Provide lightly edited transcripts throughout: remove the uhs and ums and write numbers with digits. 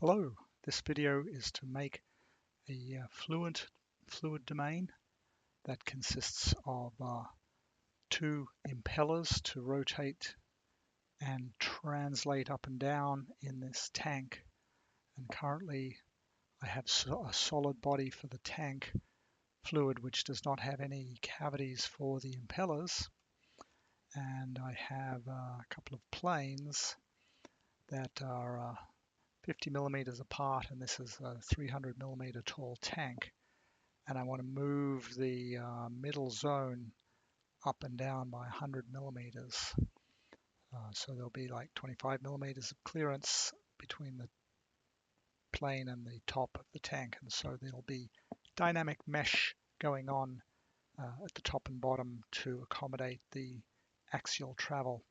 Hello, this video is to make a Fluent fluid domain that consists of two impellers to rotate and translate up and down in this tank. And currently I have a solid body for the tank fluid which does not have any cavities for the impellers. And I have a couple of planes that are 50 millimeters apart, and this is a 300 millimeter tall tank, and I want to move the middle zone up and down by 100 millimeters. So there'll be like 25 millimeters of clearance between the plane and the top of the tank, and so there'll be dynamic mesh going on at the top and bottom to accommodate the axial travel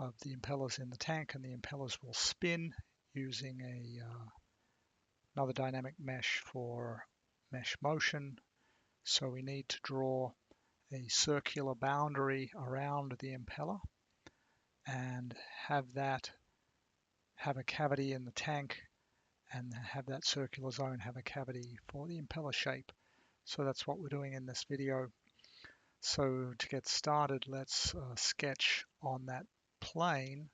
of the impellers in the tank, and the impellers will spin using another dynamic mesh for mesh motion. So we need to draw a circular boundary around the impeller and have that have a cavity in the tank, and have that circular zone have a cavity for the impeller shape. So that's what we're doing in this video. So to get started, let's sketch on that plane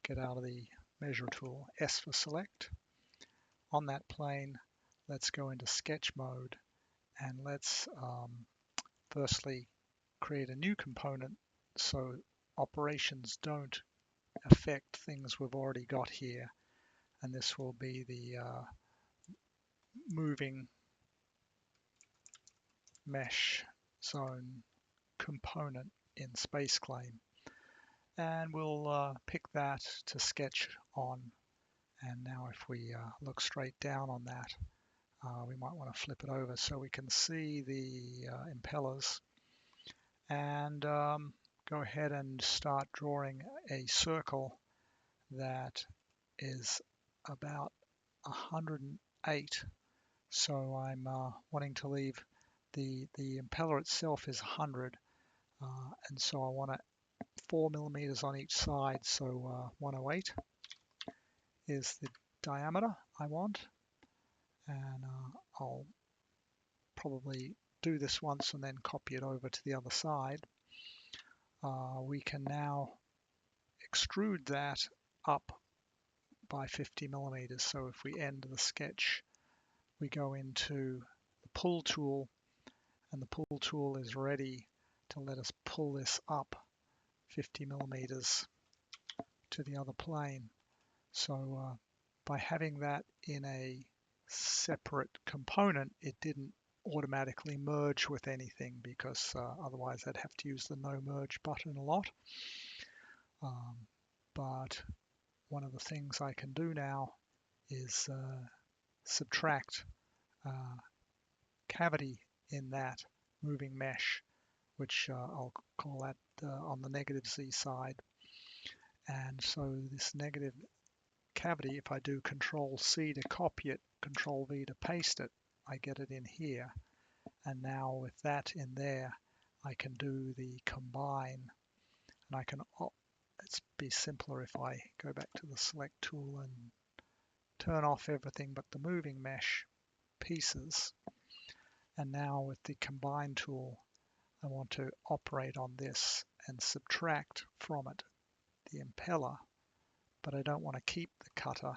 get out of the measure tool, S for select. On that plane, let's go into sketch mode, and let's firstly create a new component so operations don't affect things we've already got here. And this will be the moving mesh zone component in SpaceClaim. And we'll pick that to sketch on. And now if we look straight down on that, we might want to flip it over so we can see the impellers, and go ahead and start drawing a circle that is about 108. So I'm wanting to leave the impeller itself is 100, and so I want 4 millimeters on each side, so 108 is the diameter I want. And I'll probably do this once and then copy it over to the other side. We can now extrude that up by 50 millimeters. So if we end the sketch, we go into the pull tool, and the pull tool is ready to let us pull this up 50 millimeters to the other plane. So by having that in a separate component, it didn't automatically merge with anything, because otherwise I'd have to use the no merge button a lot. But one of the things I can do now is subtract cavity in that moving mesh, which I'll call that on the negative Z side. And so this negative cavity, if I do Control C to copy it, Control V to paste it, I get it in here. And now with that in there, I can do the combine, and I can, it's be simpler if I go back to the select tool and turn off everything but the moving mesh pieces. And now with the combine tool, I want to operate on this and subtract from it the impeller, but I don't want to keep the cutter.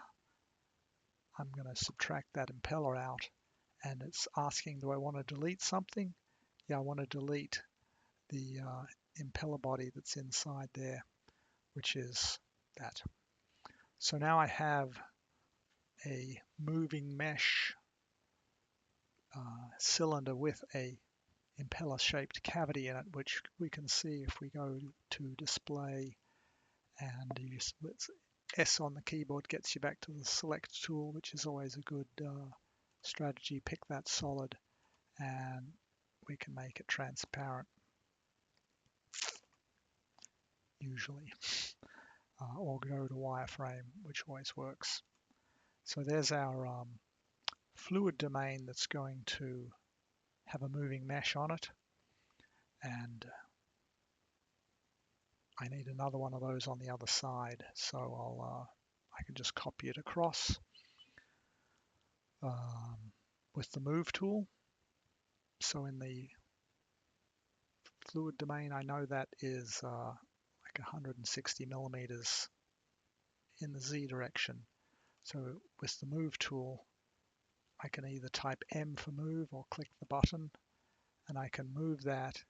I'm going to subtract that impeller out, and it's asking, do I want to delete something? Yeah, I want to delete the impeller body that's inside there, which is that. So now I have a moving mesh cylinder with a impeller shaped cavity in it, which we can see if we go to display and use S on the keyboard gets you back to the select tool, which is always a good strategy. Pick that solid and we can make it transparent usually, or go to wireframe, which always works. So there's our fluid domain that's going to have a moving mesh on it, and I need another one of those on the other side. So I I can just copy it across with the move tool. So in the fluid domain, I know that is like 160 millimeters in the Z direction. So with the move tool, I can either type M for move or click the button, and I can move that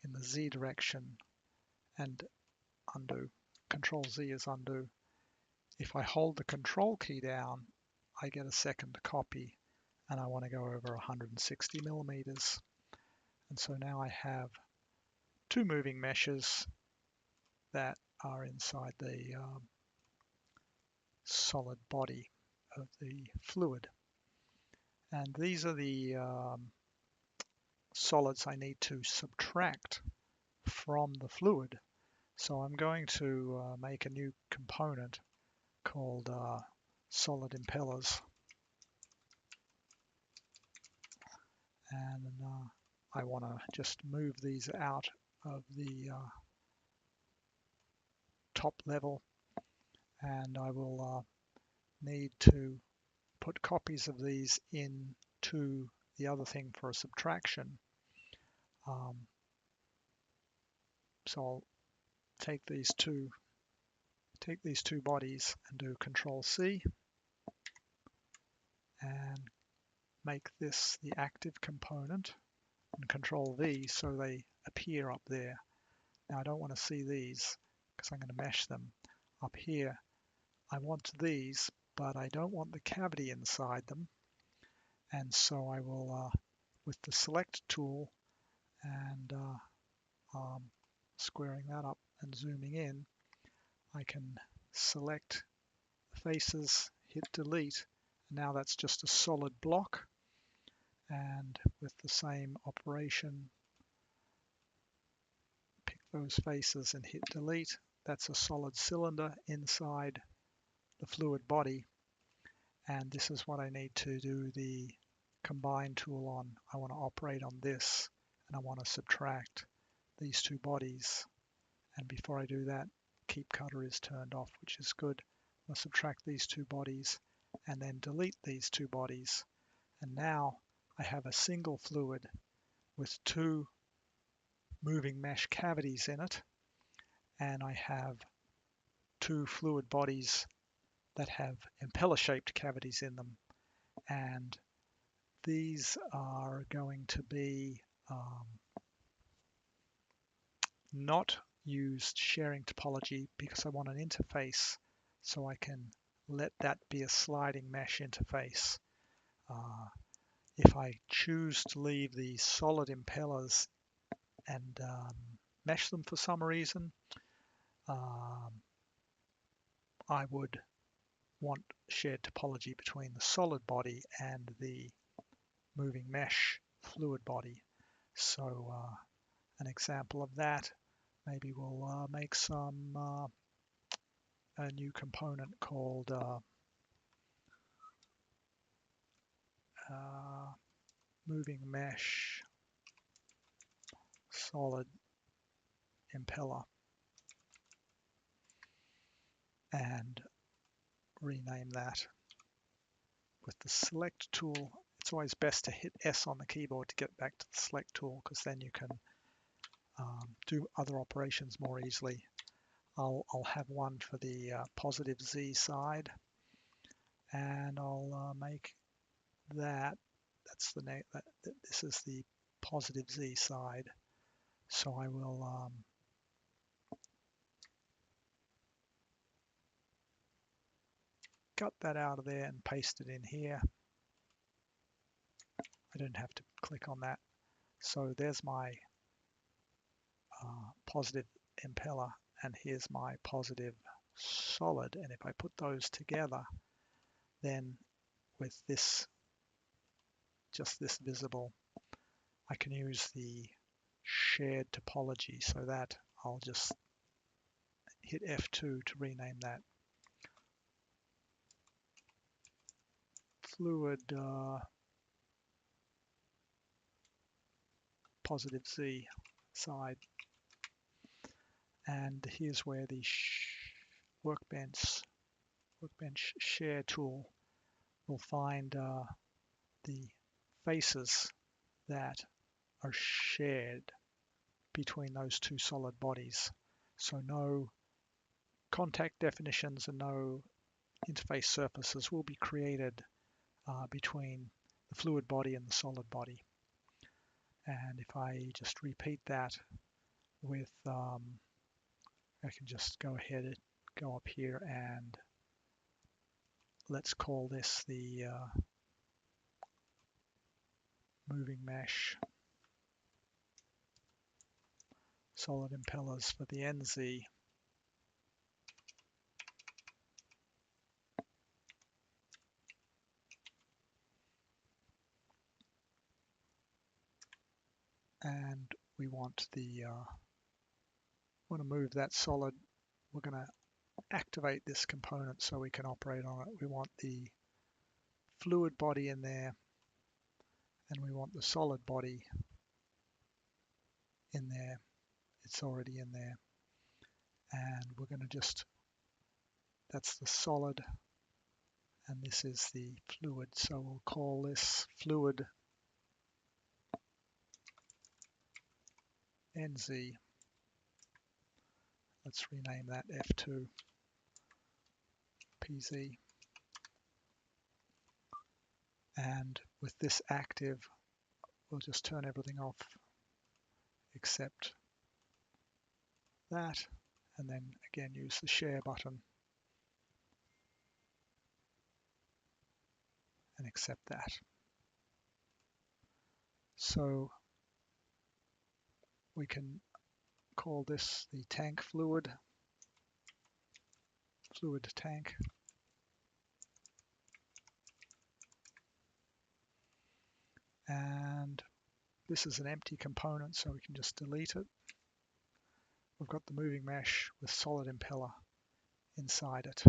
in the Z direction and undo. Control Z is undo. If I hold the control key down, I get a second copy, and I want to go over 160 millimeters. And so now I have two moving meshes that are inside the solid body of the fluid. And these are the solids I need to subtract from the fluid. So I'm going to make a new component called solid impellers. And I want to just move these out of the top level, and I will need to put copies of these into the other thing for a subtraction. So I'll take these two bodies and do Control C and make this the active component, and Control V so they appear up there. Now I don't want to see these because I'm going to mesh them. Up here I want these, but I don't want the cavity inside them, and so I will with the select tool and squaring that up and zooming in, I can select the faces, hit delete, and now that's just a solid block. And with the same operation, pick those faces and hit delete. That's a solid cylinder inside the fluid body. And this is what I need to do the combine tool on. I want to operate on this, and I want to subtract these two bodies. And before I do that, keep cutter is turned off, which is good. I'll subtract these two bodies and then delete these two bodies. And now I have a single fluid with two moving mesh cavities in it, and I have two fluid bodies that have impeller-shaped cavities in them. And these are going to be not used sharing topology because I want an interface, so I can let that be a sliding mesh interface. If I choose to leave the solid impellers and mesh them for some reason, I would want shared topology between the solid body and the moving mesh fluid body. So an example of that, maybe we'll make some a new component called moving mesh solid impeller, and rename that. With the select tool, it's always best to hit S on the keyboard to get back to the select tool, because then you can do other operations more easily. I'll have one for the positive Z side, and I'll make that's the name. This is the positive Z side. So I will cut that out of there and paste it in here. I don't have to click on that. So there's my positive impeller, and here's my positive solid. And if I put those together, then with this, just this visible, I can use the shared topology, so that I'll just hit F2 to rename that. Fluid positive Z side. And here's where the workbench Workbench Share tool will find the faces that are shared between those two solid bodies. So no contact definitions and no interface surfaces will be created between the fluid body and the solid body. And if I just repeat that with, I can just go ahead and go up here and let's call this the moving mesh solid impellers for the NZ. And we want want to move that solid. We're going to activate this component so we can operate on it. We want the fluid body in there, and we want the solid body in there. It's already in there. And we're going to just, that's the solid, and this is the fluid. So we'll call this fluid NZ. Let's rename that F2 PZ. And with this active, we'll just turn everything off except that, and then again use the share button and accept that. So we can call this the tank fluid tank. And this is an empty component, so we can just delete it. We've got the moving mesh with solid impeller inside it.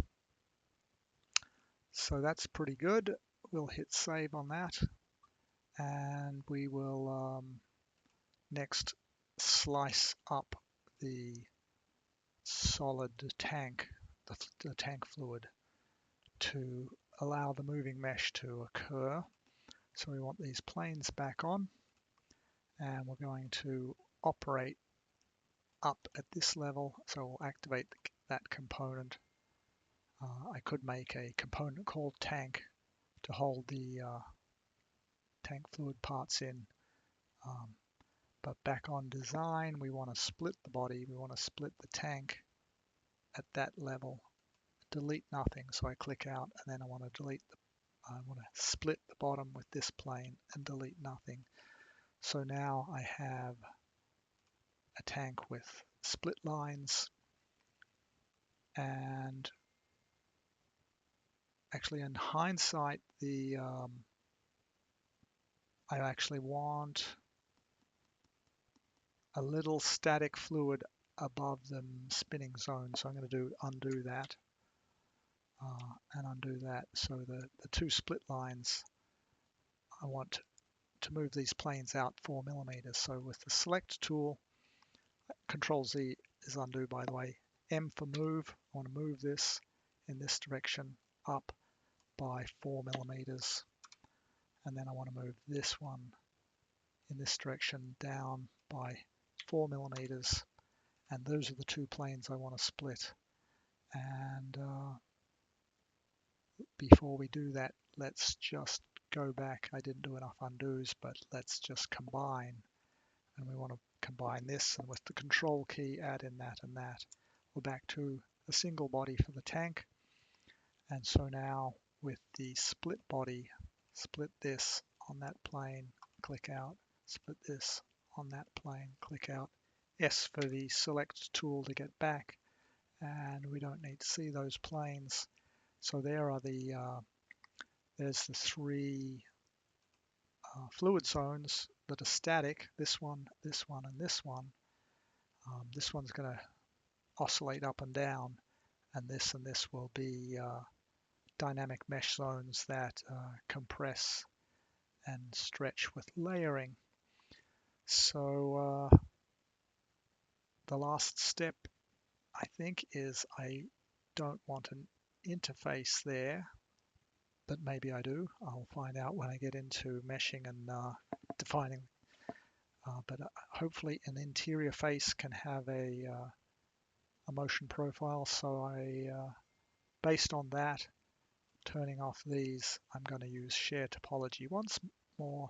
So that's pretty good. We'll hit save on that, and we will next slice up the solid tank, the tank fluid, to allow the moving mesh to occur. So we want these planes back on, and we're going to operate up at this level. So we'll activate that component. I could make a component called tank to hold the tank fluid parts in. But back on design, we want to split the body. We want to split the tank at that level. Delete nothing. So I click out, and then I want to I want to split the bottom with this plane and delete nothing. So now I have a tank with split lines, and actually in hindsight, I actually want a little static fluid above the spinning zone. So I'm going to undo that and undo that. So the two split lines, I want to move these planes out 4 millimeters. So with the select tool, Control Z is undo, by the way. M for move. I want to move this in this direction up by 4 millimeters. And then I want to move this one in this direction down by 4 millimeters. And those are the two planes I want to split. And before we do that, let's just go back. I didn't do enough undos, but let's just combine. And we want to combine this, and with the control key, add in that and that. We're back to a single body for the tank. And so now with the split body, split this on that plane, click out, split this on that plane, click out. S for the select tool to get back, and we don't need to see those planes. So there are there's the three fluid zones that are static, this one, and this one. This one's going to oscillate up and down, and this will be dynamic mesh zones that compress and stretch with layering. So the last step, I think, is I don't want an interface there, but maybe I do. I'll find out when I get into meshing and defining. But hopefully an interior face can have a motion profile. So based on that, turning off these, I'm going to use share topology once more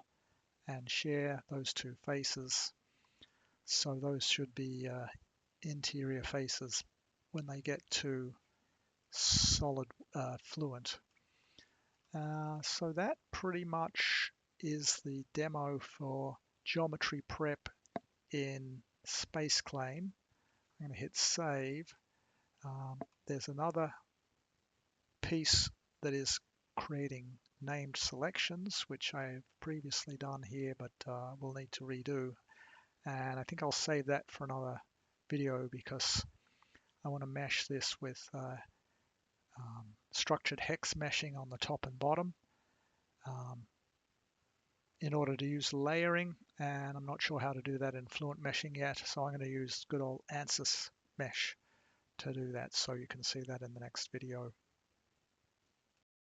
and share those two faces. So those should be interior faces when they get to solid Fluent. So that pretty much is the demo for geometry prep in SpaceClaim. I'm going to hit save. There's another piece that is creating named selections, which I've previously done here, but we'll need to redo. And I think I'll save that for another video because I want to mesh this with structured hex meshing on the top and bottom in order to use layering, and I'm not sure how to do that in Fluent meshing yet, so I'm going to use good old ANSYS mesh to do that, so you can see that in the next video.